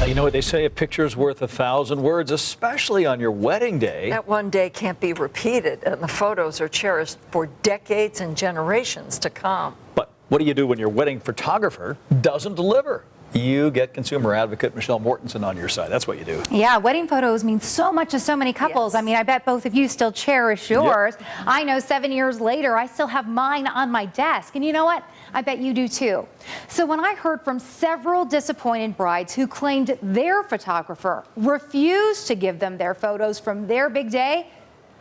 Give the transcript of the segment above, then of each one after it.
You know what they say, a picture's worth 1,000 words, especially on your wedding day. That one day can't be repeated, and the photos are cherished for decades and generations to come. But what do you do when your wedding photographer doesn't deliver? You get consumer advocate Michelle Mortensen on your side. That's what you do. Yeah, wedding photos mean so much to so many couples. Yes. I mean, I bet both of you still cherish yours. Yep. I know 7 years later, I still have mine on my desk. And you know what? I bet you do too. So when I heard from several disappointed brides who claimed their photographer refused to give them their photos from their big day,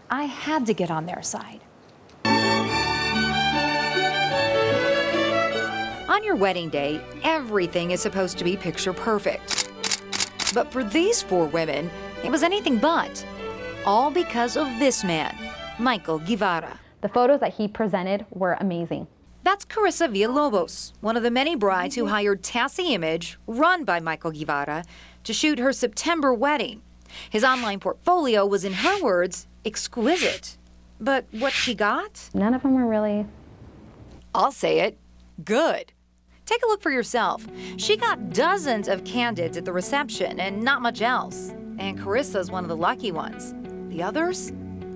I had to get on their side. On your wedding day, everything is supposed to be picture perfect. But for these 4 women, it was anything but. All because of this man, Michael Guevara. The photos that he presented were amazing. That's Carissa Villalobos, one of the many brides who hired Tassie Image, run by Michael Guevara, to shoot her September wedding. His online portfolio was, in her words, exquisite. But what she got? None of them were really... I'll say it, good. Take a look for yourself. She got dozens of candidates at the reception and not much else. And Carissa's one of the lucky ones. The others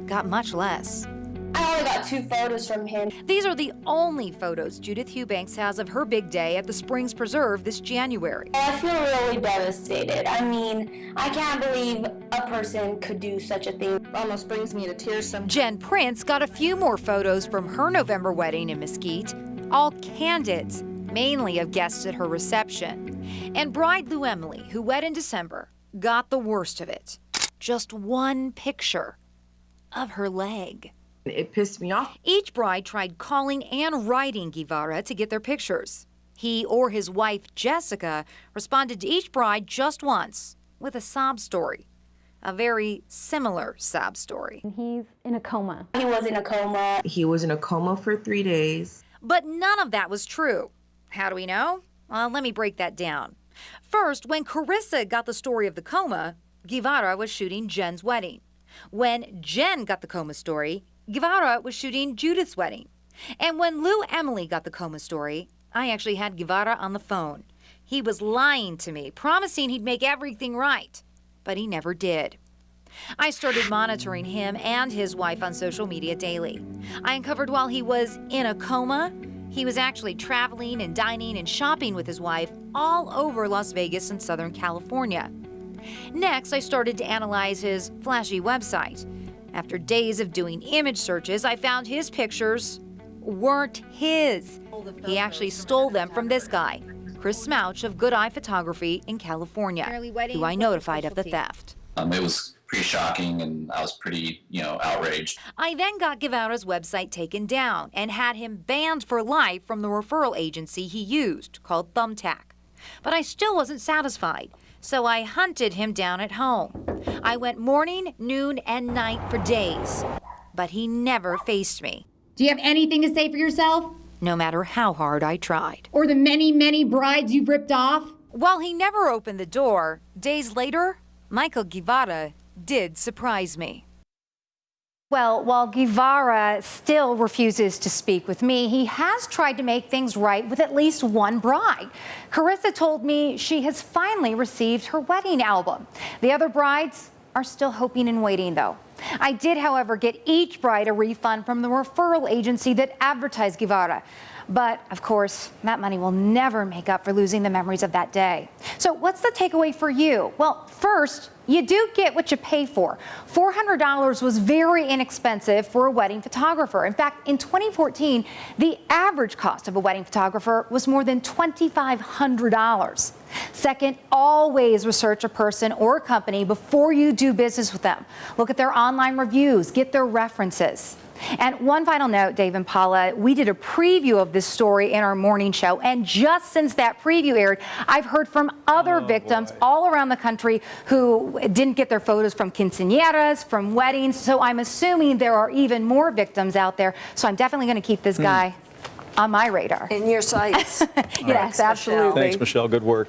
got much less. I only got 2 photos from him. These are the only photos Judith Eubanks has of her big day at the Springs Preserve this January. I feel really devastated. I mean, I can't believe a person could do such a thing. Almost brings me to tears sometimes. Jen Prince got a few more photos from her November wedding in Mesquite, all candidates, mainly of guests at her reception. And bride Lou Emily, who wed in December, got the worst of it. Just one picture of her leg. It pissed me off. Each bride tried calling and writing Guevara to get their pictures. He or his wife, Jessica, responded to each bride just once with a sob story. A very similar sob story. He's in a coma. He was in a coma. He was in a coma for 3 days. But none of that was true. How do we know? Well, let me break that down. First, when Carissa got the story of the coma, Guevara was shooting Jen's wedding. When Jen got the coma story, Guevara was shooting Judith's wedding. And when Lou Emily got the coma story, I actually had Guevara on the phone. He was lying to me, promising he'd make everything right, but he never did. I started monitoring him and his wife on social media daily. I uncovered while he was in a coma, he was actually traveling and dining and shopping with his wife all over Las Vegas and Southern California. Next, I started to analyze his flashy website. After days of doing image searches, I found his pictures weren't his. He actually stole them from this guy, Chris Smouch of Good Eye Photography in California, who I notified of the theft. It was pretty shocking, and I was pretty, outraged. I then got Guevara's website taken down and had him banned for life from the referral agency he used, called Thumbtack. But I still wasn't satisfied, so I hunted him down at home. I went morning, noon, and night for days, but he never faced me. Do you have anything to say for yourself? No matter how hard I tried. Or the many, many brides you've ripped off? While he never opened the door, days later, Michael Guevara did surprise me. Well, while Guevara still refuses to speak with me, he has tried to make things right with at least one bride. Carissa told me she has finally received her wedding album. The other brides are still hoping and waiting, though. I did, however, get each bride a refund from the referral agency that advertised Guevara. But, of course, that money will never make up for losing the memories of that day. So what's the takeaway for you? Well, first, you do get what you pay for. $400 was very inexpensive for a wedding photographer. In fact, in 2014, the average cost of a wedding photographer was more than $2,500. Second, always research a person or a company before you do business with them. Look at their online reviews, get their references. And one final note, Dave and Paula, we did a preview of this story in our morning show, and just since that preview aired, I've heard from other victims all around the country who didn't get their photos from quinceañeras, from weddings, so I'm assuming there are even more victims out there, so I'm definitely going to keep this guy on my radar. In your sights. Yes, absolutely. Thanks, Michelle. Good work.